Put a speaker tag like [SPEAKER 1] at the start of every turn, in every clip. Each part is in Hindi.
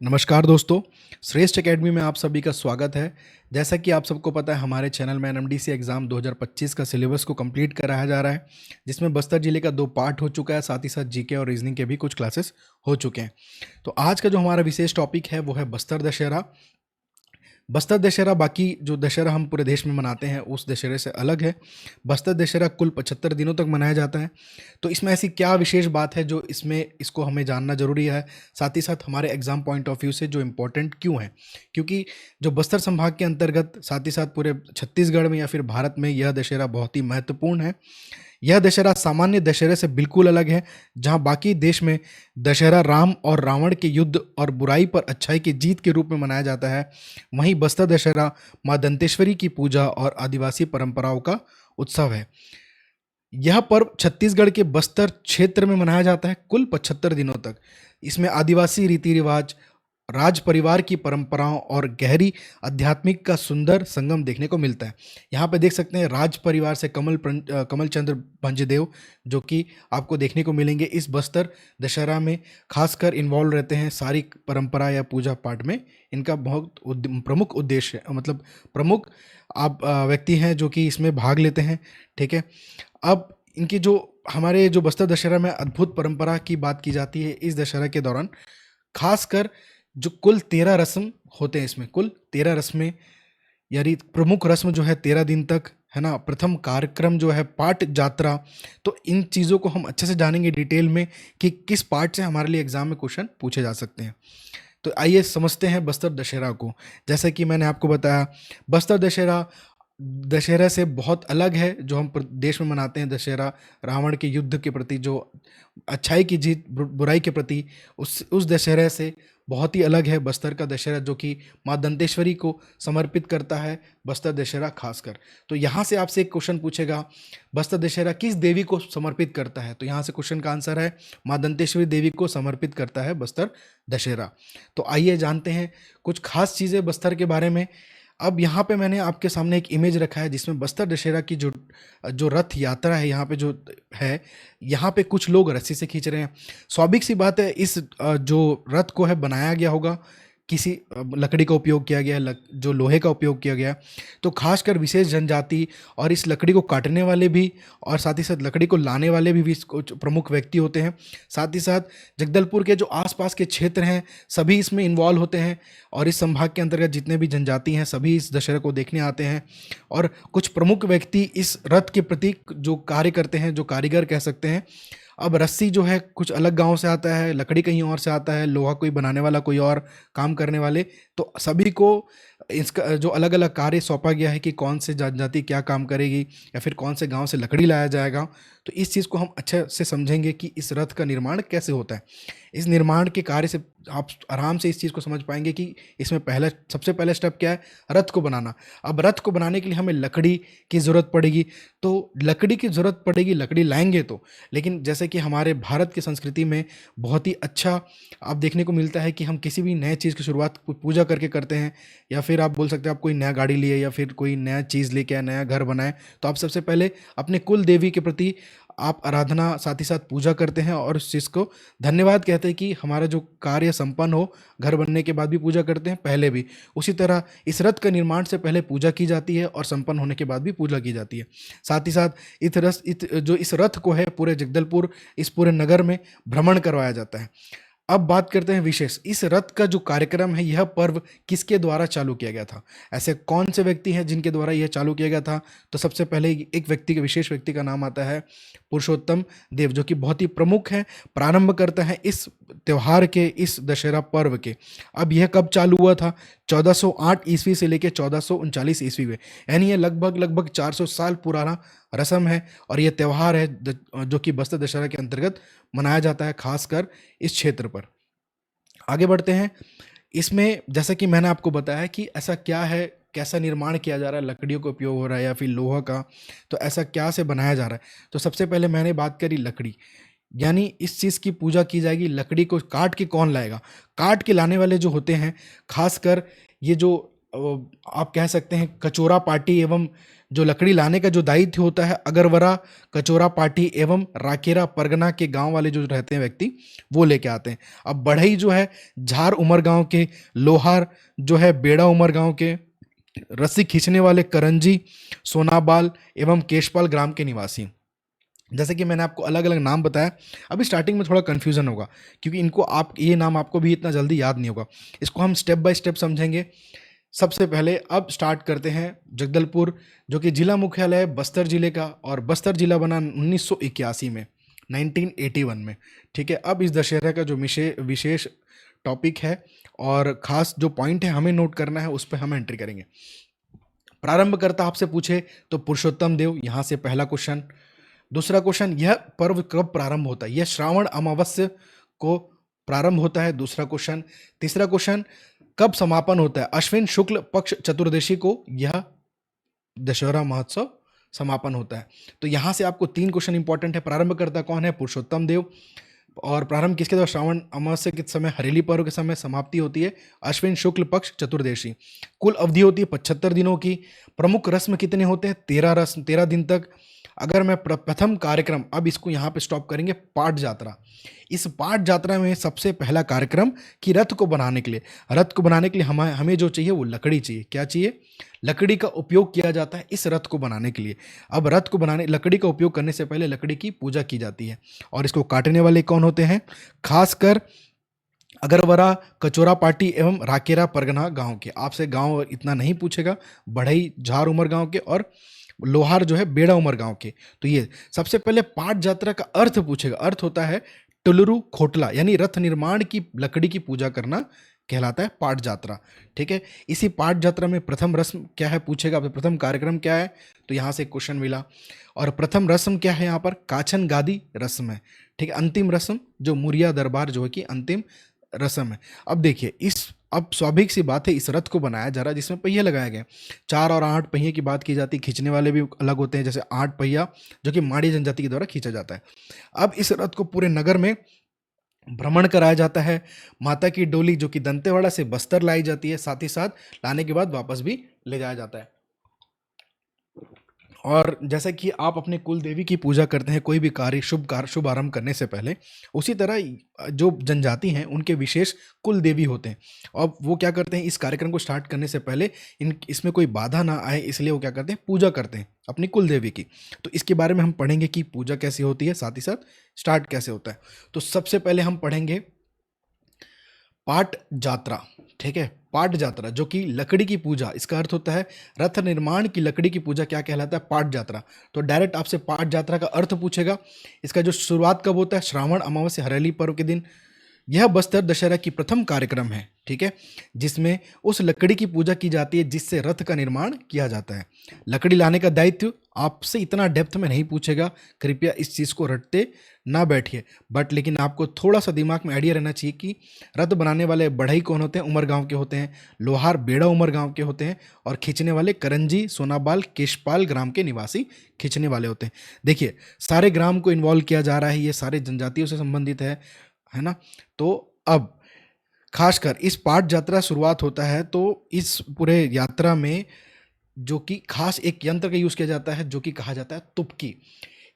[SPEAKER 1] नमस्कार दोस्तों, श्रेष्ठ एकेडमी में आप सभी का स्वागत है। जैसा कि आप सबको पता है, हमारे चैनल में एनएमडीसी एग्ज़ाम 2025 का सिलेबस को कंप्लीट कराया जा रहा है, जिसमें बस्तर जिले का 2 पार्ट हो चुका है, साथ ही साथ जीके और रीजनिंग के भी कुछ क्लासेस हो चुके हैं। तो आज का जो हमारा विशेष टॉपिक है वो है बस्तर दशहरा। बस्तर दशहरा बाकी जो दशहरा हम पूरे देश में मनाते हैं उस दशहरे से अलग है। बस्तर दशहरा कुल 75 दिनों तक मनाया जाता है। तो इसमें ऐसी क्या विशेष बात है जो इसको हमें जानना ज़रूरी है, साथ ही साथ हमारे एग्ज़ाम पॉइंट ऑफ व्यू से जो इम्पोर्टेंट क्यों है? क्योंकि जो बस्तर संभाग के अंतर्गत, साथ ही साथ पूरे छत्तीसगढ़ में या फिर भारत में यह दशहरा बहुत ही महत्वपूर्ण है। यह दशहरा सामान्य दशहरे से बिल्कुल अलग है, जहां बाकी देश में दशहरा राम और रावण के युद्ध और बुराई पर अच्छाई की जीत के रूप में मनाया जाता है। वहीं बस्तर दशहरा मां दंतेश्वरी की पूजा और आदिवासी परंपराओं का उत्सव है। यह पर्व छत्तीसगढ़ के बस्तर क्षेत्र में मनाया जाता है कुल 75 दिनों तक। इसमें आदिवासी रीति रिवाज, राज परिवार की परंपराओं और गहरी आध्यात्मिक का सुंदर संगम देखने को मिलता है। यहाँ पे देख सकते हैं राज परिवार से कमल चंद्र भंजदेव, जो कि आपको देखने को मिलेंगे इस बस्तर दशहरा में, खासकर इन्वॉल्व रहते हैं सारी परंपरा या पूजा पाठ में। इनका बहुत प्रमुख उद्देश्य है, मतलब प्रमुख आप व्यक्ति हैं जो कि इसमें भाग लेते हैं। ठीक है, अब इनकी जो हमारे जो बस्तर दशहरा में अद्भुत परंपरा की बात की जाती है इस दशहरा के दौरान, खासकर जो कुल 13 रस्म होते हैं, इसमें कुल 13 रस्में, यानी प्रमुख रस्म जो है 13 दिन तक है ना। प्रथम कार्यक्रम जो है पाठ यात्रा। तो इन चीज़ों को हम अच्छे से जानेंगे डिटेल में कि किस पार्ट से हमारे लिए एग्जाम में क्वेश्चन पूछे जा सकते हैं। तो आइए समझते हैं बस्तर दशहरा को। जैसे कि मैंने आपको बताया, बस्तर दशहरा दशहरा से बहुत अलग है। जो हम देश में मनाते हैं दशहरा रावण के युद्ध के प्रति, जो अच्छाई की जीत बुराई के प्रति, उस दशहरे से बहुत ही अलग है बस्तर का दशहरा, जो कि माँ दंतेश्वरी को समर्पित करता है बस्तर दशहरा खासकर। तो यहाँ से आपसे एक क्वेश्चन पूछेगा, बस्तर दशहरा किस देवी को समर्पित करता है? तो यहाँ से क्वेश्चन का आंसर है माँ दंतेश्वरी देवी को समर्पित करता है बस्तर दशहरा। तो आइए जानते हैं कुछ खास चीज़ें बस्तर के बारे में। अब यहाँ पे मैंने आपके सामने एक इमेज रखा है जिसमें बस्तर दशहरा की जो जो रथ यात्रा है यहाँ पे जो है, यहाँ पे कुछ लोग रस्सी से खींच रहे हैं। स्वाभाविक सी बात है, इस जो रथ को है बनाया गया होगा, किसी लकड़ी का उपयोग किया गया है, जो लोहे का उपयोग किया गया। तो खासकर विशेष जनजाति और इस लकड़ी को काटने वाले भी, और साथ ही साथ लकड़ी को लाने वाले भी कुछ प्रमुख व्यक्ति होते हैं। साथ ही साथ जगदलपुर के जो आसपास के क्षेत्र हैं सभी इसमें इन्वॉल्व होते हैं, और इस संभाग के अंतर्गत जितने भी जनजाति हैं सभी इस दशहरा को देखने आते हैं। और कुछ प्रमुख व्यक्ति इस रथ के प्रति जो कार्य करते हैं, जो कारीगर कह सकते हैं। अब रस्सी जो है कुछ अलग गांव से आता है, लकड़ी कहीं और से आता है, लोहा कोई बनाने वाला कोई और काम करने वाले। तो सभी को इसका जो अलग अलग कार्य सौंपा गया है कि कौन से जनजाति क्या काम करेगी या फिर कौन से गांव से लकड़ी लाया जाएगा। तो इस चीज़ को हम अच्छे से समझेंगे कि इस रथ का निर्माण कैसे होता है। इस निर्माण के कार्य से आप आराम से इस चीज़ को समझ पाएंगे कि इसमें सबसे पहले स्टेप क्या है, रथ को बनाना। अब रथ को बनाने के लिए हमें लकड़ी की ज़रूरत पड़ेगी। तो लकड़ी की ज़रूरत पड़ेगी, लकड़ी लाएंगे तो, लेकिन जैसे कि हमारे भारत की संस्कृति में बहुत ही अच्छा आप देखने को मिलता है कि हम किसी भी नए चीज़ की शुरुआत पूजा करके करते हैं, या फिर आप बोल सकते हैं आप कोई नया गाड़ी लिए या फिर कोई नया चीज़ लेके आए, नया घर बनाए, तो आप सबसे पहले अपने कुल देवी के प्रति आप आराधना साथ ही साथ पूजा करते हैं और उस चीज़ को धन्यवाद कहते हैं कि हमारा जो कार्य संपन्न हो। घर बनने के बाद भी पूजा करते हैं, पहले भी। उसी तरह इस रथ का निर्माण से पहले पूजा की जाती है और संपन्न होने के बाद भी पूजा की जाती है। साथ ही साथ जो इस रथ को है पूरे जगदलपुर, इस पूरे नगर में भ्रमण करवाया जाता है। अब बात करते हैं विशेष, इस रथ का जो कार्यक्रम है, यह पर्व किसके द्वारा चालू किया गया था? ऐसे कौन से व्यक्ति हैं जिनके द्वारा यह चालू किया गया था? तो सबसे पहले एक व्यक्ति के विशेष व्यक्ति का नाम आता है पुरुषोत्तम देव, जो कि बहुत ही प्रमुख हैं, प्रारंभ करता है इस त्योहार के, इस दशहरा पर्व के। अब यह कब चालू हुआ था? 1408 ईस्वी से लेकर 1439 ईस्वी में, यानी यह लगभग 400 साल पुराना रस्म है। और यह त्यौहार है जो कि बस्तर दशहरा के अंतर्गत मनाया जाता है, खासकर इस क्षेत्र पर। आगे बढ़ते हैं। इसमें जैसा कि मैंने आपको बताया कि ऐसा क्या है, कैसा निर्माण किया जा रहा है, लकड़ियों का उपयोग हो रहा है या फिर लोहा का, तो ऐसा क्या से बनाया जा रहा है? तो सबसे पहले मैंने बात करी लकड़ी, यानी इस चीज़ की पूजा की जाएगी। लकड़ी को काट के कौन लाएगा? काट के लाने वाले जो होते हैं, खासकर ये जो आप कह सकते हैं कचोरा पार्टी एवं जो लकड़ी लाने का जो दायित्व होता है अगरवरा, कचोरा पाटी एवं राकेरा परगना के गांव वाले जो रहते हैं व्यक्ति, वो लेके आते हैं। अब बढ़ई जो है झार उमर गांव के, लोहार जो है बेड़ा उमर गांव के, रस्सी खींचने वाले करंजी, सोनाबाल एवं केशपाल ग्राम के निवासी। जैसे कि मैंने आपको अलग अलग नाम बताया, अभी स्टार्टिंग में थोड़ा कन्फ्यूजन होगा क्योंकि इनको आप ये नाम आपको भी इतना जल्दी याद नहीं होगा, इसको हम स्टेप बाय स्टेप समझेंगे। सबसे पहले अब स्टार्ट करते हैं जगदलपुर, जो कि जिला मुख्यालय है बस्तर जिले का, और बस्तर जिला बना 1981 में, 1981 में। ठीक है, अब इस दशहरा का जो विशेष टॉपिक है और खास जो पॉइंट है हमें नोट करना है, उस पर हम एंट्री करेंगे। प्रारंभकर्ता आपसे पूछे तो पुरुषोत्तम देव, यहाँ से पहला क्वेश्चन। दूसरा क्वेश्चन, यह पर्व कब प्रारंभ होता है? यह श्रावण अमावस्या को प्रारंभ होता है, दूसरा क्वेश्चन। तीसरा क्वेश्चन, कब समापन होता है? अश्विन शुक्ल पक्ष चतुर्दशी को यह दशहरा महोत्सव समापन होता है। तो यहां से आपको 3 क्वेश्चन इंपॉर्टेंट है। प्रारंभकर्ता कौन है? पुरुषोत्तम देव। और प्रारंभ किसके द्वारा? श्रावण अमावस्या के समय, हरेली पर्व के समय समाप्ति होती है अश्विन शुक्ल पक्ष चतुर्दशी। कुल अवधि होती है 75 दिनों की। प्रमुख रस्म कितने होते हैं? 13 रस्म, 13 दिन तक। अगर मैं प्रथम कार्यक्रम, अब इसको यहाँ पे स्टॉप करेंगे, पाठ यात्रा। इस पाठ यात्रा में सबसे पहला कार्यक्रम कि रथ को बनाने के लिए, हमें जो चाहिए वो लकड़ी चाहिए। क्या चाहिए? लकड़ी का उपयोग किया जाता है इस रथ को बनाने के लिए। अब रथ को बनाने, लकड़ी का उपयोग करने से पहले लकड़ी की पूजा की जाती है। और इसको काटने वाले कौन होते हैं? खासकर अगरवरा, कचोरा पाटी एवं राकेरा परगना गांव के। आपसे गांव इतना नहीं पूछेगा, बढ़ई झार उमर गांव के, और लोहार जो है बेड़ा उमर गांव के। तो ये सबसे पहले पाठ यात्रा का अर्थ पूछेगा। अर्थ होता है टुलरू खोटला, यानी रथ निर्माण की लकड़ी की पूजा करना कहलाता है पाठ यात्रा। ठीक है, इसी पाठ यात्रा में प्रथम रस्म क्या है पूछेगा, प्रथम कार्यक्रम क्या है, तो यहाँ से क्वेश्चन मिला। और प्रथम रस्म क्या है यहाँ पर? काछन गादी रस्म है। ठीक है, अंतिम रस्म जो मुरिया दरबार जो है कि अंतिम रस्म है। अब देखिए, अब स्वाभाविक सी बात है, इस रथ को बनाया जा रहा है जिसमें पहिए लगाए गए। 4 और 8 पहिए की बात की जाती है, खींचने वाले भी अलग होते हैं, जैसे 8 पहिया जो कि माड़ी जनजाति के द्वारा खींचा जाता है। अब इस रथ को पूरे नगर में भ्रमण कराया जाता है। माता की डोली जो कि दंतेवाड़ा से बस्तर लाई जाती है, साथ ही साथ लाने के बाद वापस भी ले जाया जाता है। और जैसा कि आप अपने कुल देवी की पूजा करते हैं कोई भी शुभ आरंभ करने से पहले, उसी तरह जो जनजाति हैं उनके विशेष कुल देवी होते हैं। अब वो क्या करते हैं, इस कार्यक्रम को स्टार्ट करने से पहले इसमें कोई बाधा ना आए, इसलिए वो क्या करते हैं, पूजा करते हैं अपनी कुल देवी की। तो इसके बारे में हम पढ़ेंगे कि पूजा कैसे होती है, साथ ही साथ स्टार्ट कैसे होता है। तो सबसे पहले हम पढ़ेंगे पाठ यात्रा। ठीक है, पाठ यात्रा जो कि लकड़ी की पूजा, इसका अर्थ होता है रथ निर्माण की लकड़ी की पूजा, क्या कहलाता है? पाठ यात्रा। तो डायरेक्ट आपसे पाठ यात्रा का अर्थ पूछेगा। इसका जो शुरुआत कब होता है? श्रावण अमावस्या हरेली पर्व के दिन। यह बस्तर दशहरा की प्रथम कार्यक्रम है। ठीक है, जिसमें उस लकड़ी की पूजा की जाती है जिससे रथ का निर्माण किया जाता है। लकड़ी लाने का दायित्व आपसे इतना डेप्थ में नहीं पूछेगा, कृपया इस चीज़ को रटते ना बैठिए। बट लेकिन आपको थोड़ा सा दिमाग में आइडिया रहना चाहिए कि रथ बनाने वाले बढ़ई कौन होते हैं? उमर गांव के होते हैं। लोहार बेड़ा उमर गांव के होते हैं। और खींचने वाले करंजी, सोनाबाल, केशपाल ग्राम के निवासी खींचने वाले होते हैं। देखिए, सारे ग्राम को इन्वॉल्व किया जा रहा है, ये सारे जनजातियों से संबंधित है ना। तो अब खासकर इस पाठ यात्रा शुरुआत होता है, तो इस पूरे यात्रा में जो कि खास एक यंत्र का यूज किया जाता है जो कि कहा जाता है तुपकी।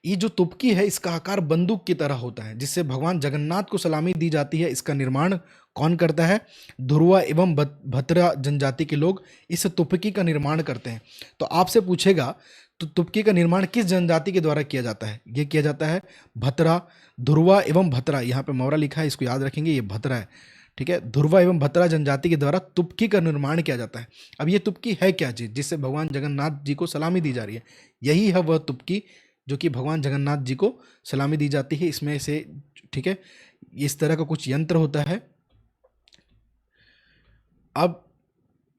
[SPEAKER 1] ये जो तुपकी है इसका आकार बंदूक की तरह होता है, जिससे भगवान जगन्नाथ को सलामी दी जाती है। इसका निर्माण कौन करता है? ध्रुवा एवं भतरा जनजाति के लोग इस तुपकी का निर्माण करते हैं। तो आपसे पूछेगा तो तुपकी का निर्माण किस जनजाति के द्वारा किया जाता है? ये किया जाता है भतरा, ध्रुवा एवं भतरा। यहाँ पे मौरा लिखा है, इसको याद रखेंगे, ये भतरा है। ठीक है, ध्रुवा एवं भतरा जनजाति के द्वारा तुपकी का निर्माण किया जाता है। अब ये तुपकी है क्या चीज जिससे भगवान जगन्नाथ जी को सलामी दी जा रही है? यही है वह तुपकी जो कि भगवान जगन्नाथ जी को सलामी दी जाती है। इसमें से ठीक है, इस तरह का कुछ यंत्र होता है। अब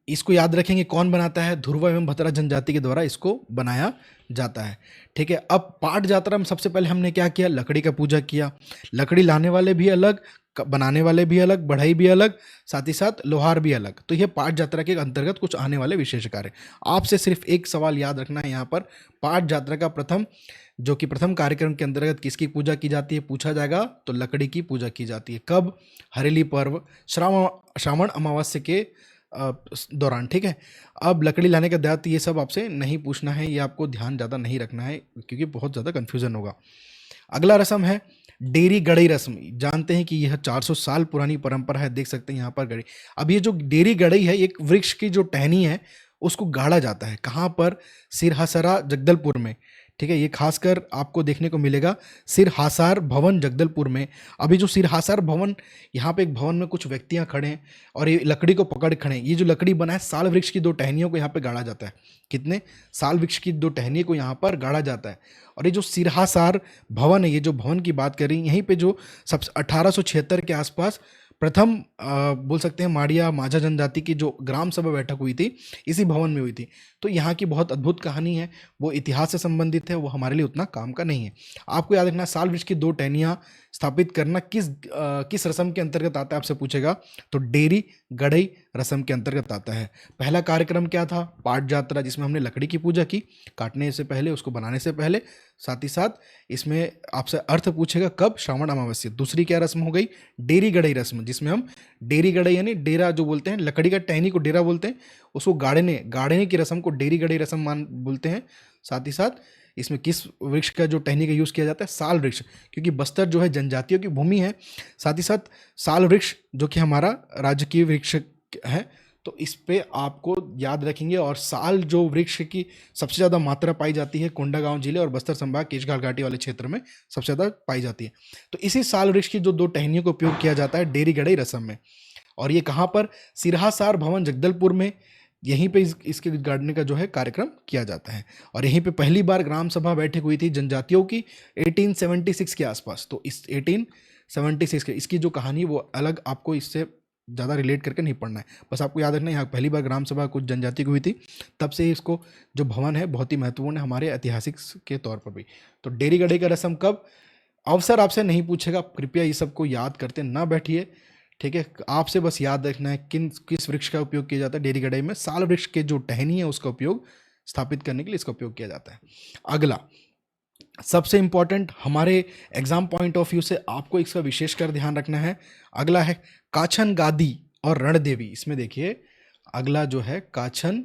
[SPEAKER 1] इसको याद रखेंगे कौन बनाता है? ध्रुवा एवं भतरा जनजाति के द्वारा इसको बनाया जाता है। ठीक है, अब पाठ यात्रा में सबसे पहले हमने क्या किया? लकड़ी का पूजा किया। लकड़ी लाने वाले भी अलग, बनाने वाले भी अलग, बढ़ई भी अलग, साथ ही साथ लोहार भी अलग। तो यह पाठ यात्रा के अंतर्गत कुछ आने वाले विशेष कार्य। आपसे सिर्फ एक सवाल याद रखना है यहाँ पर, पाठ यात्रा का प्रथम कार्यक्रम के अंतर्गत किसकी पूजा की जाती है पूछा जाएगा, तो लकड़ी की पूजा की जाती है। कब? हरेली पर्व, श्रावण अमावस्या के दौरान, ठीक है। अब लकड़ी लाने का दायित्व ये सब आपसे नहीं पूछना है, ये आपको ध्यान ज़्यादा नहीं रखना है क्योंकि बहुत ज़्यादा कन्फ्यूज़न होगा। अगला रस्म है डेरी गड़ई रस्म। जानते हैं कि यह 400 साल पुरानी परंपरा है, देख सकते हैं यहाँ पर गड़ई। अब ये जो डेरी गड़ई है, एक वृक्ष की जो टहनी है उसको गाड़ा जाता है। कहाँ पर? सिरहासरा जगदलपुर में, ठीक है। ये खासकर आपको देखने को मिलेगा सिरहासार भवन जगदलपुर में। अभी जो सिरहासार भवन, यहाँ पे एक भवन में कुछ व्यक्तियाँ खड़े हैं और ये लकड़ी को पकड़ खड़े हैं। ये जो लकड़ी बना है, साल वृक्ष की 2 टहनियों को यहाँ पे गाड़ा जाता है। कितने? साल वृक्ष की 2 टहनियों को यहाँ पर गाड़ा जाता है। और ये जो सिरहासार भवन है, ये जो भवन की बात कर रही है, यहीं पे जो सब 1876 के आसपास प्रथम बोल सकते हैं माड़िया माझा जनजाति की जो ग्राम सभा बैठक हुई थी, इसी भवन में हुई थी। तो यहाँ की बहुत अद्भुत कहानी है, वो इतिहास से संबंधित है, वो हमारे लिए उतना काम का नहीं है। आपको याद रखना, साल वृक्ष की 2 टहनियाँ स्थापित करना किस रस्म के अंतर्गत आता है, आपसे पूछेगा तो डेरी गड़ई रस्म के अंतर्गत आता है। पहला कार्यक्रम क्या था? पाट यात्रा, जिसमें हमने लकड़ी की पूजा की काटने से पहले, उसको बनाने से पहले। साथ ही साथ इसमें आपसे अर्थ पूछेगा कब? श्रावण अमावस्या। दूसरी क्या रस्म हो गई? डेरी गड़ई रस्म, जिसमें हम डेरी गड़ई यानी डेरा जो बोलते हैं, लकड़ी का टहनी को डेरा बोलते हैं, उसको गाड़ने की रस्म को डेरी गड़ई रस्म बोलते हैं। साथ ही साथ इसमें किस वृक्ष का जो टहनी का यूज़ किया जाता है? साल वृक्ष, क्योंकि बस्तर जो है जनजातियों की भूमि है। साथ ही साथ साल वृक्ष जो कि हमारा राजकीय वृक्ष है, तो इस पे आपको याद रखेंगे। और साल जो वृक्ष की सबसे ज़्यादा मात्रा पाई जाती है कोंडागांव जिले और बस्तर संभाग केशघाट घाटी वाले क्षेत्र में सबसे ज़्यादा पाई जाती है। तो इसी साल वृक्ष की जो 2 टहनियों का उपयोग किया जाता है डेरी गड़ई रस्म में। और ये कहाँ पर? सिरहासार भवन जगदलपुर में, यहीं पे इसके गाड़ने का जो है कार्यक्रम किया जाता है। और यहीं पे पहली बार ग्राम सभा बैठक हुई थी जनजातियों की 1876 के आसपास। तो इस 1876 के इसकी जो कहानी वो अलग, आपको इससे ज़्यादा रिलेट करके नहीं पढ़ना है। बस आपको याद रखना है, यहाँ पहली बार ग्राम सभा कुछ जनजाति की हुई थी, तब से इसको जो भवन है बहुत ही महत्वपूर्ण है हमारे ऐतिहासिक के तौर पर भी। तो डेरी गड़ई का रस्म कब? अवसर आपसे नहीं पूछेगा, कृपया ये सबको याद करते ना बैठिए, ठीक है। आपसे बस याद रखना है किस वृक्ष का उपयोग किया जाता है डेरी गड़ई में? साल वृक्ष के जो टहनी है उसका उपयोग स्थापित करने के लिए इसका उपयोग किया जाता है। अगला सबसे इंपॉर्टेंट हमारे एग्जाम पॉइंट ऑफ व्यू से आपको इसका विशेषकर ध्यान रखना है। अगला है काछन गादी और रणदेवी। इसमें देखिए, अगला जो है काछन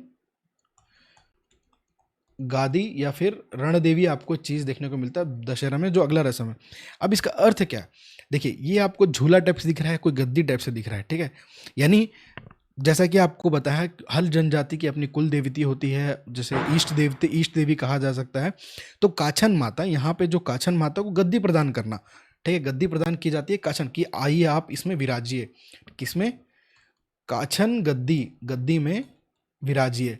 [SPEAKER 1] गादी या फिर रणदेवी, आपको चीज देखने को मिलता है दशहरा में, जो अगला रस्म है। अब इसका अर्थ क्या है? देखिए, ये आपको झूला टाइप से दिख रहा है, कोई गद्दी टाइप से दिख रहा है, ठीक है। यानी जैसा कि आपको बताया, हर जनजाति की अपनी कुल देवती होती है, जैसे इष्ट देवी कहा जा सकता है। तो काछन माता, यहाँ पे जो काछन माता को गद्दी प्रदान करना, ठीक है, गद्दी प्रदान की जाती है काछन की। आइए आप इसमें विराजिए। किसमें? काछन गद्दी में विराजिए।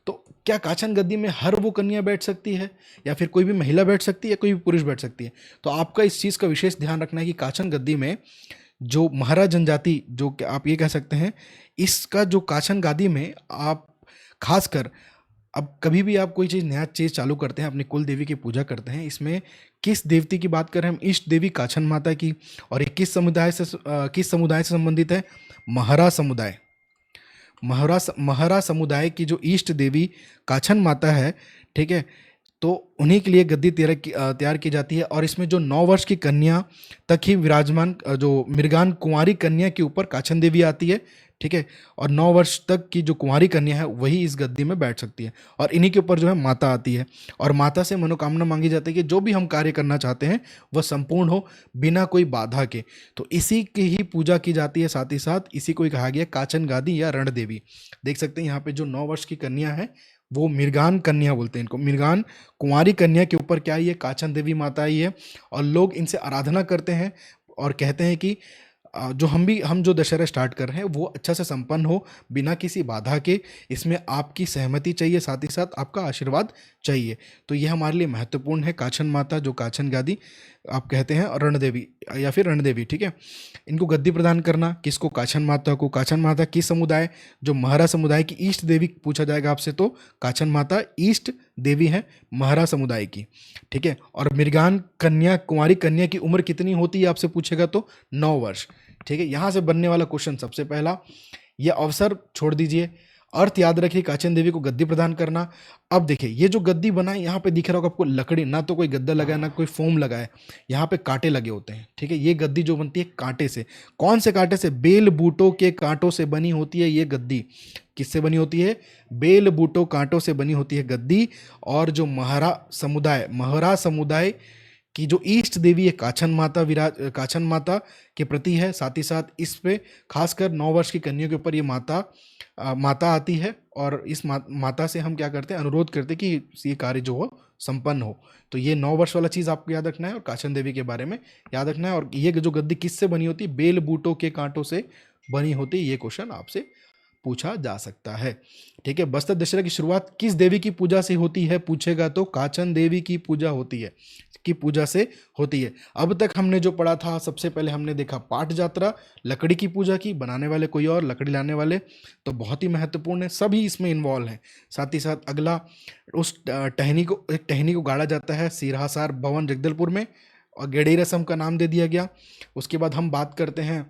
[SPEAKER 1] तो क्या काछन गद्दी में हर वो कन्या बैठ सकती है, या फिर कोई भी महिला बैठ सकती है, या कोई भी पुरुष बैठ सकती है? तो आपका इस चीज़ का विशेष ध्यान रखना है कि काछन गद्दी में जो महारा जनजाति, जो आप ये कह सकते हैं, इसका जो काछन गादी में आप खासकर, अब कभी भी आप कोई चीज़ नया चीज़ चालू करते हैं, अपनी कुल देवी की पूजा करते हैं, इसमें किस देवती की बात कर रहे हैं हम? इष्ट देवी काछन माता की। और ये किस समुदाय से संबंधित है? महारा समुदाय। महारा समुदाय की जो इष्ट देवी काछन माता है, ठीक है, तो उन्हीं के लिए गद्दी तैयार की जाती है। और इसमें जो 9 वर्ष की कन्या तक ही विराजमान, जो मृगान कुंवारी कन्या के ऊपर काछन देवी आती है, ठीक है। और 9 वर्ष तक की जो कुंवारी कन्या है वही इस गद्दी में बैठ सकती है। और इन्हीं के ऊपर जो है माता आती है, और माता से मनोकामना मांगी जाती है कि जो भी हम कार्य करना चाहते हैं वह संपूर्ण हो बिना कोई बाधा के। तो इसी की ही पूजा की जाती है। साथ ही साथ इसी को ही कहा गया काछन गादी या रण देवी। देख सकते हैं यहाँ पे जो 9 वर्ष की कन्या है वो मृगान कन्या बोलते हैं इनको। मृगान कुंवारी कन्या के ऊपर क्या आई है? काछन देवी माता आई है। और लोग इनसे आराधना करते हैं और कहते हैं कि जो हम जो दशहरा स्टार्ट कर रहे हैं वो अच्छा से संपन्न हो बिना किसी बाधा के। इसमें आपकी सहमति चाहिए, साथ ही साथ आपका आशीर्वाद चाहिए। तो ये हमारे लिए महत्वपूर्ण है। काछन माता, जो काछन गादी आप कहते हैं, और रणदेवी या फिर रणदेवी, ठीक है। इनको गद्दी प्रदान करना, किसको? काछन माता को। काछन माता किस समुदाय? जो महारा समुदाय की इष्ट देवी पूछा जाएगा आपसे, तो काछन माता इष्ट देवी है महारा समुदाय की, ठीक है। और मृगान कन्या, कुंवारी कन्या की उम्र कितनी होती है आपसे पूछेगा तो 9 वर्ष, ठीक है। यहाँ से बनने वाला क्वेश्चन सबसे पहला, ये अवसर छोड़ दीजिए, अर्थ याद रखिए, काचन देवी को गद्दी प्रदान करना। अब देखिए ये जो गद्दी बना है, यहाँ पे दिख रहा होगा आपको लकड़ी, ना तो कोई गद्दा लगा है ना कोई फोम लगा है, यहाँ पे कांटे लगे होते हैं। ठीक है, ये गद्दी जो बनती है कांटे से। कौन से कांटे से? बेल बूटों के कांटों से बनी होती है ये गद्दी। किससे बनी होती है? बेल बूटों कांटों से बनी होती है गद्दी। और जो महरा समुदाय कि जो ईष्ट देवी है काछन माता के प्रति है। साथ ही साथ इस पे खासकर 9 वर्ष की कन्या के ऊपर ये माता आती है, और इस माता से हम क्या करते हैं? अनुरोध करते हैं कि ये कार्य जो हो संपन्न हो। तो ये 9 वर्ष वाला चीज आपको याद रखना है, और काछन देवी के बारे में याद रखना है। और ये जो गद्दी किससे बनी होती है? बेल बूटों के कांटों से बनी होती है। ये क्वेश्चन आपसे पूछा जा सकता है। ठीक है, बस्तर दशहरा की शुरुआत किस देवी की पूजा से होती है पूछेगा तो काचन देवी की पूजा से होती है। अब तक हमने जो पढ़ा था, सबसे पहले हमने देखा पाठ यात्रा, लकड़ी की पूजा की, बनाने वाले कोई और, लकड़ी लाने वाले, तो बहुत ही महत्वपूर्ण है, सभी इसमें इन्वॉल्व हैं। साथ ही साथ अगला उस टहनी को गाड़ा जाता है सिरहासार भवन जगदलपुर में, और गेड़ी रस्म का नाम दे दिया गया। उसके बाद हम बात करते हैं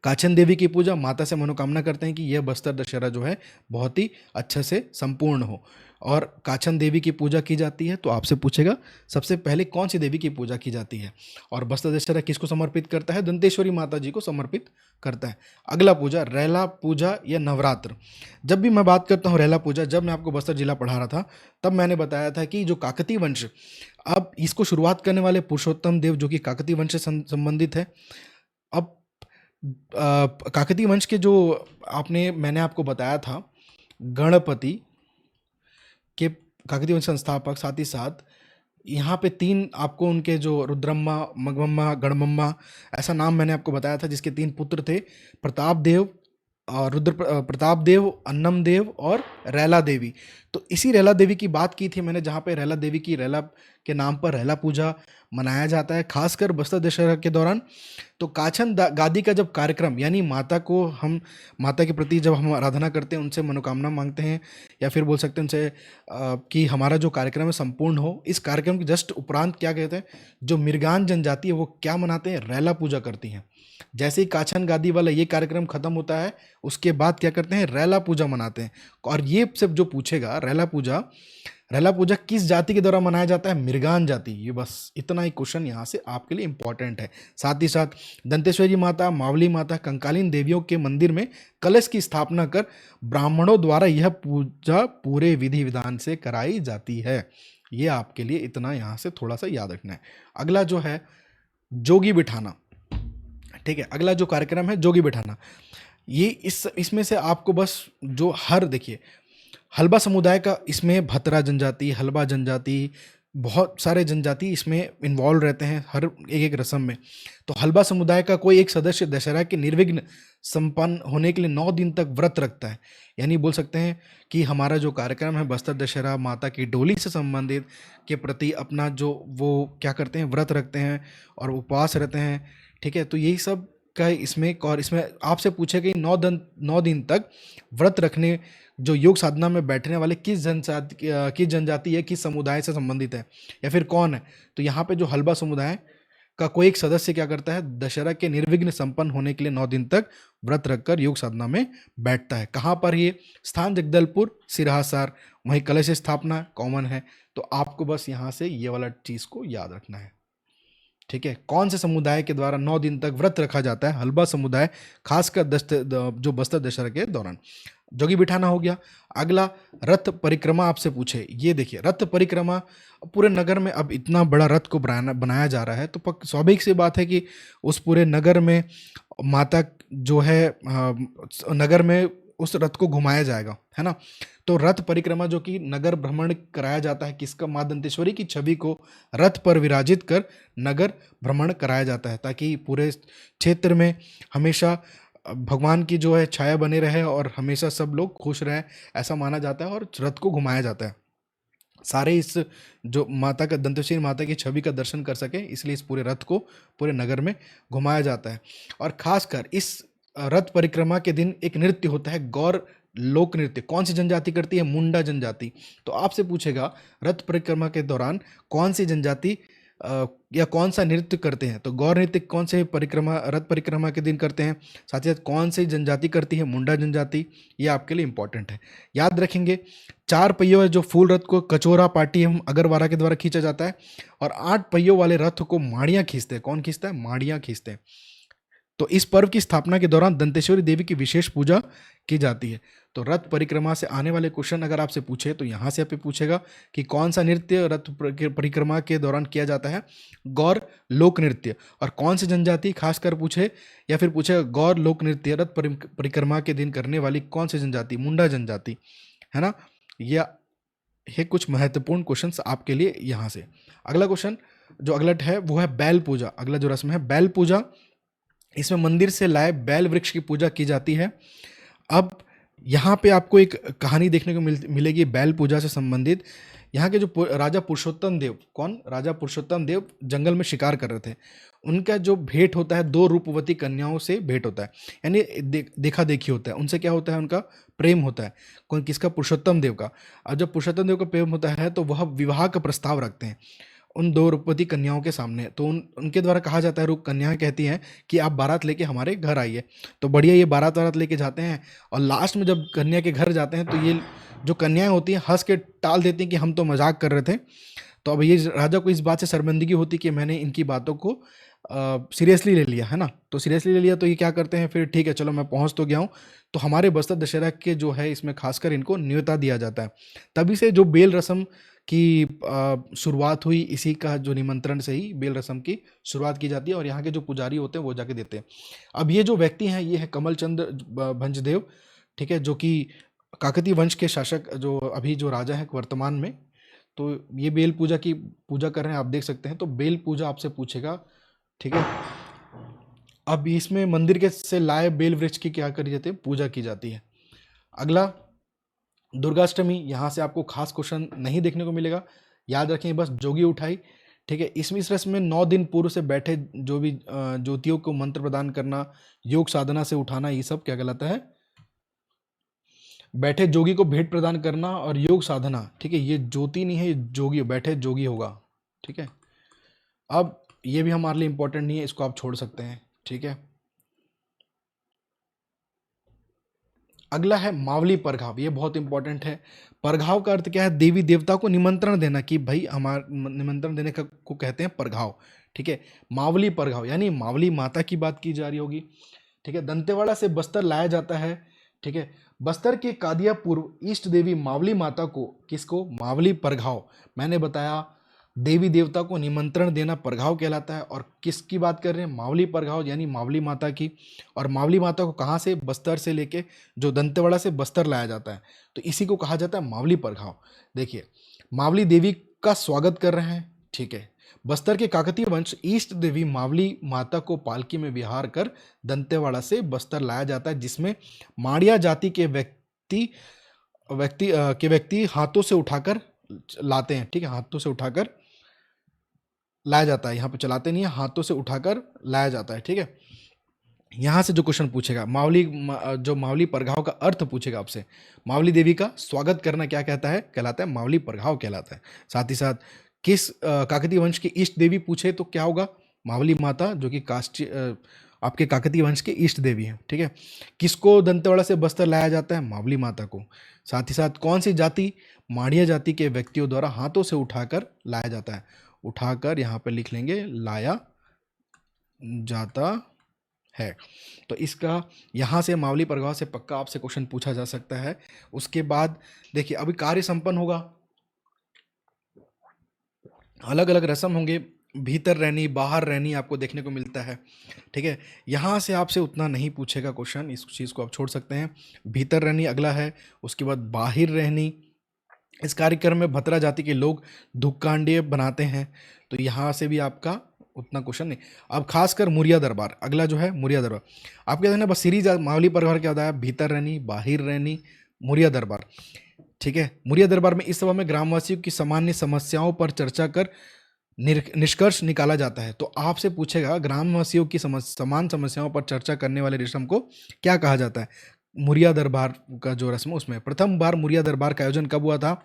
[SPEAKER 1] काचन देवी की पूजा, माता से मनोकामना करते हैं कि यह बस्तर दशहरा जो है बहुत ही अच्छे से संपूर्ण हो। और काचन देवी की पूजा की जाती है, तो आपसे पूछेगा सबसे पहले कौन सी देवी की पूजा की जाती है। और बस्तर दशहरा किसको समर्पित करता है? दंतेश्वरी माता जी को समर्पित करता है। अगला पूजा रैला पूजा या नवरात्र। जब भी मैं बात करता हूँ रैला पूजा, जब मैं आपको बस्तर जिला पढ़ा रहा था तब मैंने बताया था कि जो काकतीय वंश, अब इसको शुरुआत करने वाले पुरुषोत्तम देव जो कि काकतीय वंश से संबंधित है। अब काकतीय वंश के जो मैंने आपको बताया था गणपति के काकतीय वंश संस्थापक, साथ ही साथ यहाँ पे 3 आपको उनके जो रुद्रम्मा, मगमम्मा, गणमम्मा, ऐसा नाम मैंने आपको बताया था, जिसके 3 पुत्र थे, प्रताप देव, प्रताप देव, अन्नम देव और रैला देवी। तो इसी रैला देवी की बात की थी मैंने, जहाँ पे रैला देवी की रैला के नाम पर रैला पूजा मनाया जाता है खासकर बस्तर दशहरा के दौरान। तो काछन गादी का जब कार्यक्रम, यानी माता के प्रति जब हम आराधना करते हैं, उनसे मनोकामना मांगते हैं, या फिर बोल सकते हैं उनसे कि हमारा जो कार्यक्रम है संपूर्ण हो, इस कार्यक्रम के जस्ट उपरांत क्या कहते हैं, जो मिर्गान जनजाति है वो क्या मनाते हैं? रैला पूजा करती हैं। जैसे ही काछन गादी वाला ये कार्यक्रम खत्म होता है, उसके बाद क्या करते हैं? रैला पूजा मनाते हैं। और ये सब जो पूछेगा, रैला पूजा किस जाति के द्वारा मनाया जाता है? मिर्गान जाति। ये बस इतना ही क्वेश्चन यहाँ से आपके लिए इंपॉर्टेंट है। साथ ही साथ दंतेश्वरी माता, मावली माता, कंकालीन देवियों के मंदिर में कलश की स्थापना कर ब्राह्मणों द्वारा यह पूजा पूरे विधि विधान से कराई जाती है। ये आपके लिए इतना यहाँ से थोड़ा सा याद रखना है। अगला जो है जोगी बिठाना। ठीक है, अगला जो कार्यक्रम है जोगी बिठाना, ये इसमें से आपको बस जो देखिए हलबा समुदाय का, इसमें भतरा जनजाति, हलबा जनजाति, बहुत सारे जनजाति इसमें इन्वॉल्व रहते हैं हर एक रस्म में। तो हलबा समुदाय का कोई एक सदस्य दशहरा के निर्विघ्न संपन्न होने के लिए 9 दिन तक व्रत रखता है। यानी बोल सकते हैं कि हमारा जो कार्यक्रम है बस्तर दशहरा माता की डोली से संबंधित के प्रति अपना जो वो क्या करते हैं? व्रत रखते हैं और उपवास रहते हैं। ठीक है, तो यही सब का इसमें, और इसमें आपसे पूछे गए 9 दिन तक व्रत रखने जो योग साधना में बैठने वाले किस जनजाति है, किस समुदाय से संबंधित है, या फिर कौन है? तो यहाँ पे जो हलबा समुदाय का कोई एक सदस्य क्या करता है? दशहरा के निर्विघ्न संपन्न होने के लिए 9 दिन तक व्रत रखकर योग साधना में बैठता है। कहाँ पर? ये स्थान जगदलपुर, सिरहासार, वहीं कलश स्थापना कॉमन है। तो आपको बस यहाँ से ये वाला चीज को याद रखना है। ठीक है, कौन से समुदाय के द्वारा 9 दिन तक व्रत रखा जाता है? हलबा समुदाय, खासकर जो बस्तर दशहरा के दौरान। जोगी बिठाना हो गया। अगला रथ परिक्रमा आपसे पूछे, ये देखिए रथ परिक्रमा पूरे नगर में, अब इतना बड़ा रथ को बनाया जा रहा है, तो स्वाभाविक सी बात है कि उस पूरे नगर में माता जो है नगर में उस रथ को घुमाया जाएगा, है ना। तो रथ परिक्रमा जो कि नगर भ्रमण कराया जाता है, किसका? मां दंतेश्वरी की छवि को रथ पर विराजित कर नगर भ्रमण कराया जाता है, ताकि पूरे क्षेत्र में हमेशा भगवान की जो है छाया बने रहे और हमेशा सब लोग खुश रहें, ऐसा माना जाता है। और रथ को घुमाया जाता है, सारे इस जो माता का, दंतेश्वरी माता की छवि का दर्शन कर सके, इसलिए इस पूरे रथ को पूरे नगर में घुमाया जाता है। और खासकर इस रथ परिक्रमा के दिन एक नृत्य होता है, गौर लोक नृत्य। कौन सी जनजाति करती है? मुंडा जनजाति। तो आपसे पूछेगा रथ परिक्रमा के दौरान कौन सी जनजाति या कौन सा नृत्य करते हैं? तो गौर नृत्य कौन से परिक्रमा, रथ परिक्रमा के दिन करते हैं? साथ ही साथ कौन सी जनजाति करती है? मुंडा जनजाति। ये आपके लिए इंपॉर्टेंट है, याद रखेंगे। 4 पहियों वाले जो फूल रथ को कचोरा पाटी हम अगरवारा के द्वारा खींचा जाता है, और 8 पहियों वाले रथ को माड़ियाँ खींचते हैं। कौन खींचता है? माड़ियाँ खींचते हैं। तो इस पर्व की स्थापना के दौरान दंतेश्वरी देवी की विशेष पूजा की जाती है। तो रथ परिक्रमा से आने वाले क्वेश्चन अगर आपसे पूछे तो यहाँ से आपसे पूछेगा कि कौन सा नृत्य रथ परिक्रमा के दौरान किया जाता है? गौर लोक नृत्य। और कौन सी जनजाति खासकर पूछे, या फिर पूछेगा गौर लोक नृत्य रथ परिक्रमा के दिन करने वाली कौन सी जनजाति? मुंडा जनजाति, है ना। ये कुछ महत्वपूर्ण क्वेश्चंस आपके लिए यहाँ से। अगला क्वेश्चन जो अगला है वो है बैल पूजा। अगला जो रस्म है बैल पूजा, इसमें मंदिर से लाए बैल वृक्ष की पूजा की जाती है। अब यहाँ पे आपको एक कहानी देखने को मिलेगी बैल पूजा से संबंधित। यहाँ के जो राजा पुरुषोत्तम देव, कौन? राजा पुरुषोत्तम देव जंगल में शिकार कर रहे थे। उनका जो भेंट होता है 2 रूपवती कन्याओं से भेंट होता है, यानी देखा देखी होता है। उनसे क्या होता है? उनका प्रेम होता है। कौन? किसका? पुरुषोत्तम देव का। और जब पुरुषोत्तम देव का प्रेम होता है तो वह विवाह का प्रस्ताव रखते हैं उन 2 रूपवती कन्याओं के सामने। तो उनके द्वारा कहा जाता है, रूप कन्याएं कहती हैं कि आप बारात लेके हमारे घर आइए। तो बढ़िया ये बारात लेके जाते हैं, और लास्ट में जब कन्या के घर जाते हैं तो ये जो कन्याएं होती हैं हंस के टाल देती हैं कि हम तो मजाक कर रहे थे। तो अब ये राजा को इस बात से शर्मिंदगी होती कि मैंने इनकी बातों को सीरियसली ले लिया, है ना। तो सीरियसली ले लिया तो ये क्या करते हैं फिर, ठीक है चलो मैं पहुंच तो गया हूँ। तो हमारे बस्तर दशहरा के जो है इसमें खासकर इनको न्योता दिया जाता है। तभी से जो बेल रस्म की शुरुआत हुई, इसी का जो निमंत्रण से ही बेल रस्म की शुरुआत की जाती है, और यहाँ के जो पुजारी होते हैं वो जाके देते हैं। अब ये जो व्यक्ति हैं ये है कमलचंद भंजदेव, ठीक है, जो कि काकतीय वंश के शासक, जो अभी जो राजा है वर्तमान में। तो ये बेल पूजा की पूजा कर रहे हैं, आप देख सकते हैं। तो बेल पूजा आपसे पूछेगा, ठीक है। अब इसमें मंदिर के से लाए बेल वृक्ष की क्या करी जाती है? पूजा की जाती है। अगला दुर्गाष्टमी, यहाँ से आपको खास क्वेश्चन नहीं देखने को मिलेगा, याद रखें बस जोगी उठाई, ठीक है। इसमें इस रस्म में 9 दिन पूर्व से बैठे जो भी ज्योतियों को मंत्र प्रदान करना, योग साधना से उठाना, ये सब क्या कहलाता है? बैठे जोगी को भेंट प्रदान करना और योग साधना, ठीक है। ये ज्योति नहीं है, ये जोगी, बैठे जोगी होगा, ठीक है। अब ये भी हमारे लिए इंपॉर्टेंट नहीं है, इसको आप छोड़ सकते हैं, ठीक है। अगला है मावली परघाव, ये बहुत इंपॉर्टेंट है। परघाव का अर्थ क्या है? देवी देवता को निमंत्रण देना, कि भाई हमारे निमंत्रण देने का को कहते हैं परघाव, ठीक है। मावली परघाव यानी मावली माता की बात की जा रही होगी, ठीक है। दंतेवाड़ा से बस्तर लाया जाता है, ठीक है। बस्तर के कादिया पूर्व इष्ट देवी मावली माता को, किसको? मावली परघाव। मैंने बताया देवी देवता को निमंत्रण देना परघाव कहलाता है। और किसकी बात कर रहे हैं? मावली परघाव यानी मावली माता की। और मावली माता को कहाँ से? बस्तर से लेके जो दंतेवाड़ा से बस्तर लाया जाता है, तो इसी को कहा जाता है मावली परघाव। देखिए मावली देवी का स्वागत कर रहे हैं, ठीक है। बस्तर के काकतीय वंश इष्ट देवी मावली माता को पालकी में विहार कर दंतेवाड़ा से बस्तर लाया जाता है, जिसमें माड़िया जाति के व्यक्ति हाथों से उठाकर लाते हैं, ठीक है। हाथों से उठाकर लाया जाता है, यहाँ पे चलाते नहीं है, हाथों से उठाकर लाया जाता है, ठीक है। यहाँ से जो क्वेश्चन पूछेगा जो मावली परघाव का अर्थ पूछेगा आपसे, मावली देवी का स्वागत करना क्या कहता है? कहलाता है मावली परघाव कहलाता है। साथ ही साथ किस काकतीय वंश की इष्ट देवी पूछे तो क्या होगा? मावली माता, जो कि आपके काकतीय वंश के इष्ट देवी हैं, ठीक है। किसको दंतेवाड़ा से बस्तर लाया जाता है? मावली माता को। साथ ही साथ कौन सी जाति? माड़िया जाति के व्यक्तियों द्वारा हाथों से उठाकर लाया जाता है। उठाकर यहाँ पर लिख लेंगे लाया जाता है। तो इसका यहाँ से मावली परघाव से पक्का आपसे क्वेश्चन पूछा जा सकता है। उसके बाद देखिए अभी कार्य संपन्न होगा, अलग अलग रस्म होंगे, भीतर रहनी बाहर रहनी आपको देखने को मिलता है, ठीक है। यहाँ से आपसे उतना नहीं पूछेगा क्वेश्चन, इस चीज़ को आप छोड़ सकते हैं। भीतर रहनी अगला है, उसके बाद बाहर रहनी। इस कार्यक्रम में भतरा जाति के लोग धुक्कांडे बनाते हैं, तो यहाँ से भी आपका उतना क्वेश्चन नहीं। अब खासकर मुरिया दरबार, अगला जो है मुरिया दरबार, आपके ध्यान बस सीरीज मावली परघाव क्या होता है? भीतर रहनी, बाहर रहनी, मुरिया दरबार, ठीक है। मुरिया दरबार में इस सभा में ग्रामवासियों की सामान्य समस्याओं पर चर्चा कर निष्कर्ष निकाला जाता है। तो आपसे पूछेगा ग्रामवासियों की समान समस्याओं पर चर्चा करने वाले रस्म को क्या कहा जाता है? मुरिया दरबार का जो रस्म है उसमें। प्रथम बार मुरिया दरबार का आयोजन कब हुआ था?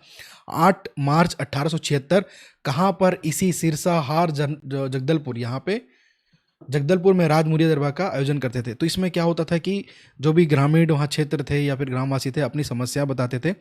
[SPEAKER 1] 8 मार्च 1876। कहाँ पर? इसी सिरसा हार जगदलपुर, यहाँ पे जगदलपुर में राज मुरिया दरबार का आयोजन करते थे। तो इसमें क्या होता था कि जो भी ग्रामीण वहाँ क्षेत्र थे या फिर ग्रामवासी थे अपनी समस्या बताते थे।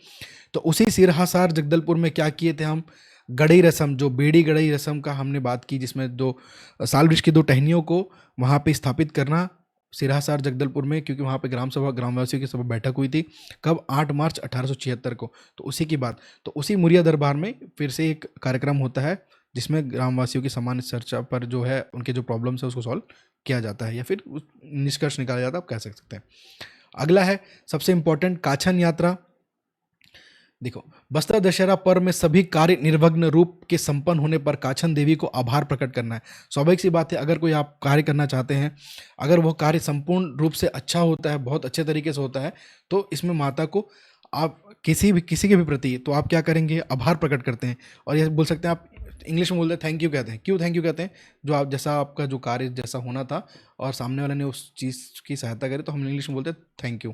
[SPEAKER 1] तो उसी सिरहासार जगदलपुर में क्या किए थे हम? गड़ई रस्म, जो बेड़ी गड़ई रस्म का हमने बात की, जिसमें दो साल वृक्ष की दो टहनियों को वहाँ पे स्थापित करना सिरहासार जगदलपुर में, क्योंकि वहाँ पे ग्राम सभा ग्रामवासियों की सभा बैठक हुई थी। कब? 8 मार्च 1876 को। तो उसी की बात, तो उसी मुरिया दरबार में फिर से एक कार्यक्रम होता है जिसमें ग्रामवासियों की सामान्य चर्चा पर जो है उनके जो प्रॉब्लम्स है उसको सॉल्व किया जाता है या फिर निष्कर्ष निकाला जाता है, आप कह सकते हैं। अगला है सबसे इंपॉर्टेंट, काछन यात्रा। देखो, बस्तर दशहरा पर्व में सभी कार्य निर्विघ्न रूप के संपन्न होने पर काछन देवी को आभार प्रकट करना है। स्वाभाविक सी बात है, अगर कोई आप कार्य करना चाहते हैं, अगर वो कार्य संपूर्ण रूप से अच्छा होता है, बहुत अच्छे तरीके से होता है, तो इसमें माता को आप किसी के भी प्रति तो आप क्या करेंगे? आभार प्रकट करते हैं। और ये बोल सकते हैं आप, इंग्लिश में बोलते हैं थैंक यू कहते हैं। क्यों थैंक यू कहते हैं? जो आप जैसा आपका जो कार्य जैसा होना था और सामने वाले ने उस चीज़ की सहायता करी, तो हम इंग्लिश में बोलते हैं थैंक यू।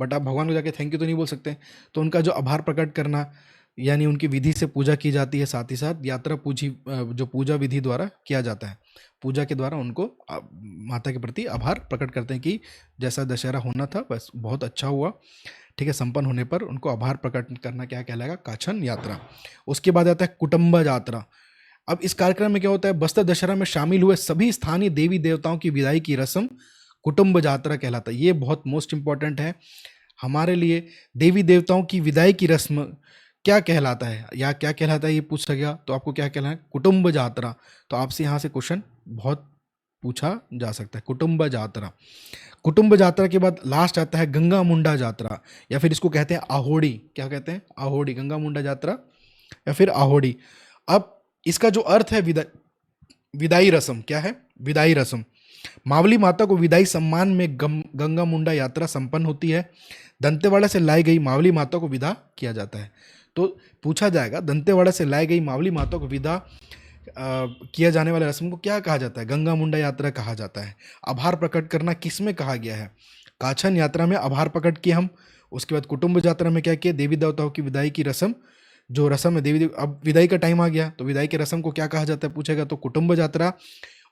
[SPEAKER 1] बट आप भगवान को जाके थैंक यू तो नहीं बोल सकते। तो उनका जो आभार प्रकट करना, यानी उनकी विधि से पूजा की जाती है। साथ ही साथ यात्रा जो पूजा विधि द्वारा किया जाता है, पूजा के द्वारा उनको माता के प्रति आभार प्रकट करते हैं कि जैसा दशहरा होना था बस बहुत अच्छा हुआ, ठीक है। संपन्न होने पर उनको आभार प्रकट करना क्या कहलाएगा? काछन यात्रा। उसके बाद आता है कुटुंब यात्रा। अब इस कार्यक्रम में क्या होता है? बस्तर दशहरा में शामिल हुए सभी स्थानीय देवी देवताओं की विदाई की रस्म कुटुंब यात्रा कहलाता है। ये बहुत मोस्ट इंपॉर्टेंट है हमारे लिए। देवी देवताओं की विदाई की रस्म क्या कहलाता है या क्या कहलाता है, ये पूछ सकेगा तो आपको क्या कहना है? कुटुंब यात्रा। तो आपसे यहाँ से क्वेश्चन बहुत पूछा जा सकता है, कुटुंब यात्रा। कुटुंब यात्रा के बाद लास्ट आता है गंगा मुंडा यात्रा, या फिर इसको कहते हैं आहोड़ी। क्या कहते हैं? आहोड़ी। गंगा मुंडा यात्रा या फिर आहोड़ी। अब इसका जो अर्थ है विदाई रस्म, क्या है? विदाई रस्म। मावली माता को विदाई सम्मान में गंगा मुंडा यात्रा संपन्न होती है। दंतेवाड़ा से लाई गई मावली माता को विदा किया जाता है। तो पूछा जाएगा, दंतेवाड़ा से लाई गई मावली माता को विदा किया जाने वाले रस्म को क्या कहा जाता है? गंगा मुंडा यात्रा कहा जाता है। आभार प्रकट करना किस में कहा गया है? काछन यात्रा में आभार प्रकट किए हम। उसके बाद कुटुंब यात्रा में क्या किया? देवी देवताओं की विदाई की रस्म, जो रस्म है देवी, अब विदाई का टाइम आ गया तो विदाई की रस्म को क्या कहा जाता है पूछेगा तो कुटुंब यात्रा।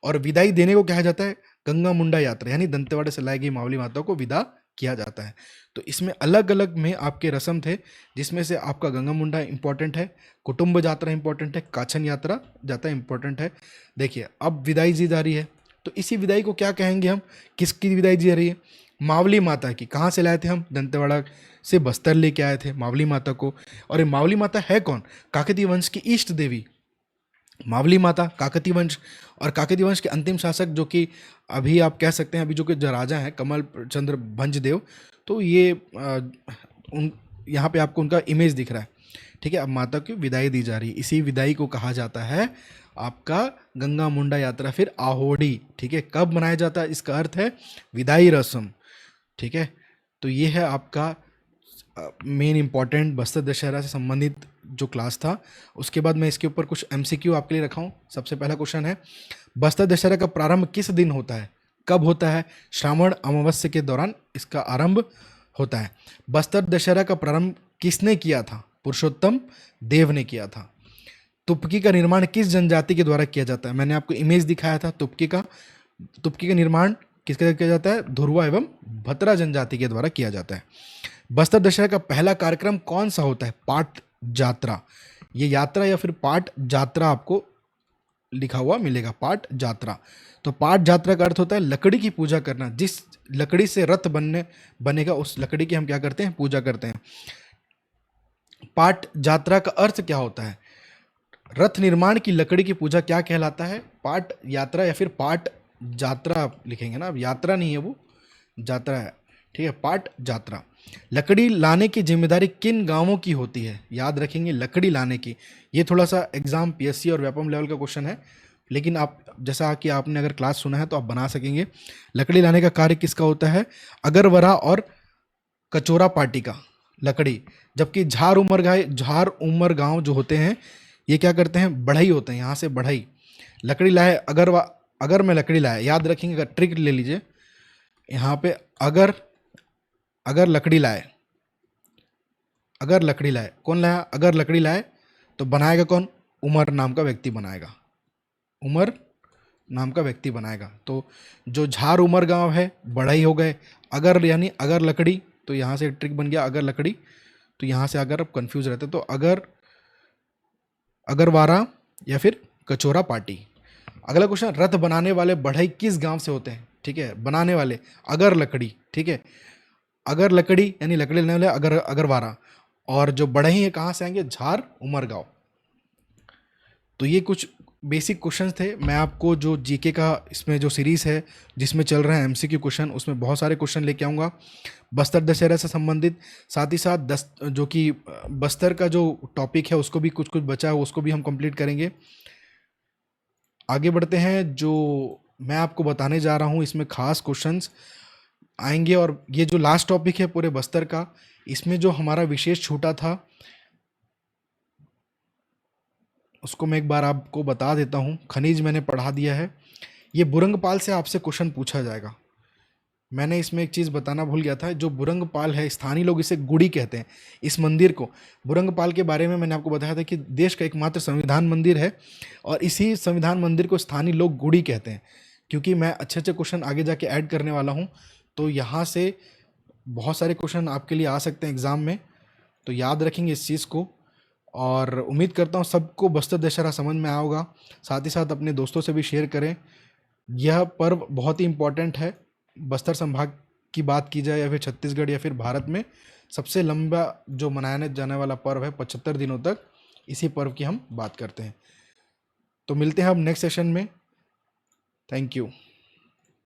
[SPEAKER 1] और विदाई देने को कहा जाता है गंगा मुंडा यात्रा, यानी दंतेवाड़े से लाई गई मावली माता को विदा किया जाता है। तो इसमें अलग अलग में आपके रस्म थे, जिसमें से आपका गंगा मुंडा इंपॉर्टेंट है, कुटुंब यात्रा इंपॉर्टेंट है, काछन यात्रा ज़्यादा इंपॉर्टेंट है। देखिए, अब विदाई दी जा रही है, तो इसी विदाई को क्या कहेंगे हम? किसकी विदाई दी जा रही है? मावली माता की। कहाँ से लाए थे हम? दंतेवाड़ा से बस्तर लेके आए थे मावली माता को। और ये मावली माता है कौन? काकतीय वंश की इष्ट देवी मावली माता, काकतीय वंश। और काकतीय वंश के अंतिम शासक जो कि अभी आप कह सकते हैं, अभी जो कि जो राजा हैं कमल चंद्र भंजदेव, तो ये उन यहाँ पे आपको उनका इमेज दिख रहा है, ठीक है। अब माता की विदाई दी जा रही है, इसी विदाई को कहा जाता है आपका गंगा मुंडा यात्रा, फिर आहोड़ी, ठीक है। कब मनाया जाता है? इसका अर्थ है विदाई रस्म, ठीक है। तो ये है आपका मेन इंपॉर्टेंट बस्तर दशहरा से संबंधित जो क्लास था। उसके बाद मैं इसके ऊपर कुछ एमसीक्यू आपके लिए रखा हूँ। सबसे पहला क्वेश्चन है, बस्तर दशहरा का प्रारंभ किस दिन होता है? कब होता है? श्रावण अमावस्या के दौरान इसका आरंभ होता है। बस्तर दशहरा का प्रारंभ किसने किया था? पुरुषोत्तम देव ने किया था। तुपकी का निर्माण किस जनजाति के द्वारा किया जाता है? मैंने आपको इमेज दिखाया था तुपकी का निर्माण किसके द्वारा किया जाता है? धुरवा एवं भतरा जनजाति के द्वारा किया जाता है। बस्तर दशहरा का पहला कार्यक्रम कौन सा होता है? पाट यात्रा। ये यात्रा या फिर पाट यात्रा आपको लिखा हुआ मिलेगा, पाट यात्रा। तो पाट यात्रा का अर्थ होता है लकड़ी की पूजा करना। जिस लकड़ी से रथ बनेगा उस लकड़ी की हम क्या करते हैं? पूजा करते हैं। पाट यात्रा का अर्थ क्या होता है? रथ निर्माण की लकड़ी की पूजा क्या कहलाता है? पाट यात्रा या फिर पाट यात्रा आप लिखेंगे ना, अब यात्रा नहीं है वो यात्रा है, ठीक है। पाट यात्रा। लकड़ी लाने की जिम्मेदारी किन गांवों की होती है? याद रखेंगे, लकड़ी लाने की। ये थोड़ा सा एग्जाम पीएससी और व्यापम लेवल का क्वेश्चन है, लेकिन आप जैसा कि आपने अगर क्लास सुना है तो आप बना सकेंगे। लकड़ी लाने का कार्य किसका होता है? अगरवरा और कचोरा पार्टी का लकड़ी। जबकि झार उमर गांव जो होते हैं ये क्या करते हैं? बढ़ई होते हैं, यहाँ से बढ़ई। लकड़ी लाए अगर मैं लकड़ी लाया, याद रखेंगे, ट्रिक ले लीजिए यहाँ पे। अगर अगर लकड़ी लाए, अगर लकड़ी लाए, कौन लाया? अगर लकड़ी लाए तो बनाएगा कौन? उमर नाम का व्यक्ति बनाएगा, उमर नाम का व्यक्ति बनाएगा। तो जो झार उमर गांव है, बढ़ई हो गए। अगर यानी अगर लकड़ी, तो यहाँ से ट्रिक बन गया अगर लकड़ी। तो यहाँ से अगर आप कंफ्यूज रहते तो अगर, अगरवारा या फिर कचोरा पार्टी। अगला क्वेश्चन, रथ बनाने वाले बढ़ई किस गांव से होते हैं? ठीक है, बनाने वाले अगर लकड़ी, ठीक है, अगर लकड़ी यानी लकड़ी लेने वाले अगर अगरवारा, और जो बढ़ई है कहाँ से आएंगे? झार उमरगांव। तो ये कुछ बेसिक क्वेश्चंस थे। मैं आपको जो जीके का इसमें जो सीरीज है जिसमें चल रहा है एमसीक्यू क्वेश्चन, उसमें बहुत सारे क्वेश्चन लेके आऊँगा बस्तर दशहरा से संबंधित। साथ ही साथ जो कि बस्तर का जो टॉपिक है उसको भी कुछ कुछ बचा है, उसको भी हम कंप्लीट करेंगे। आगे बढ़ते हैं। जो मैं आपको बताने जा रहा हूँ इसमें खास क्वेश्चंस आएंगे, और ये जो लास्ट टॉपिक है पूरे बस्तर का, इसमें जो हमारा विशेष छूटा था उसको मैं एक बार आपको बता देता हूँ। खनिज मैंने पढ़ा दिया है। ये बुरंगपाल से आपसे क्वेश्चन पूछा जाएगा। मैंने इसमें एक चीज़ बताना भूल गया था, जो बुरंगपाल है स्थानीय लोग इसे गुड़ी कहते हैं। इस मंदिर को, बुरंगपाल के बारे में मैंने आपको बताया था कि देश का एकमात्र संविधान मंदिर है, और इसी संविधान मंदिर को स्थानीय लोग गुड़ी कहते हैं। क्योंकि मैं अच्छे अच्छे क्वेश्चन आगे जाके ऐड करने वाला हूँ, तो यहाँ से बहुत सारे क्वेश्चन आपके लिए आ सकते हैं एग्ज़ाम में, तो याद रखेंगे इस चीज़ को। और उम्मीद करता हूँ सबको बस्तर दशहरा समझ में आया होगा। साथ ही साथ अपने दोस्तों से भी शेयर करें। यह पर्व बहुत ही इम्पोर्टेंट है। बस्तर संभाग की बात की जाए या फिर छत्तीसगढ़ या फिर भारत में सबसे लंबा जो मनाया जाने वाला पर्व है 75 दिनों तक, इसी पर्व की हम बात करते हैं। तो मिलते हैं अब नेक्स्ट सेशन में। Thank you.